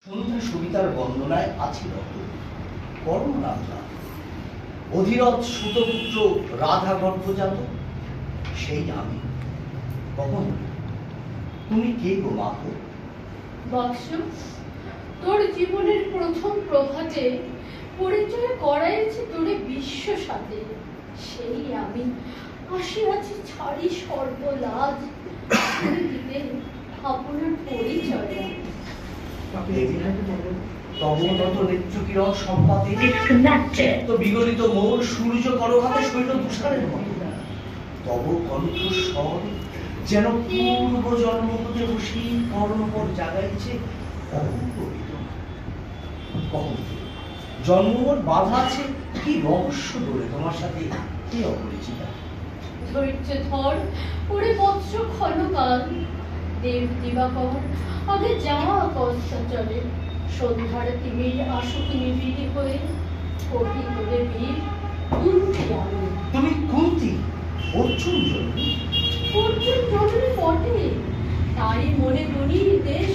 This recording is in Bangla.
সন্ধ্যা সবিতার বন্দনায় আছি পরম রাধা অধীরথ সুতপুত্র রাধা গর্ভজাত সেই আমি। কখন তুমি কে গো মাগো? বৎস, তোর জীবনের প্রথম প্রভাতে পরিচয় করাইছে তোরে বিশ্ব সাথে। সেই আমি আসিয়াছি ছাড়ি সর্বলাজ দিতে আপনার পরিচয়। তবনত নেত্রকিরণ সম্পাতে তো বিগলিত মোর সূর্য করভাবে শৈল তুষারের মতো। তব কণ্ঠস্বর যেন পূর্ব জন্ম হতে বসি কর্ণপর জাগাইছে অপূর্ব বেদনা। কখন জন্মমোর বাধা আছে কি রহস্য দূরে তোমার সাথে কি অপরিচিতা। ধৈর্য ধর ওরে বৎস ক্ষণকাল, দেব দিবাকর আগে যা কষ্ট চলে। সন্ধ্যার তিমির আসুক নিবিড় হয়ে কবি তোরে বীর কুন্তি আমি। তুমি কুন্তি অর্জুন জননী? অর্জুন জননী বটে, তাই মনে করি দেশ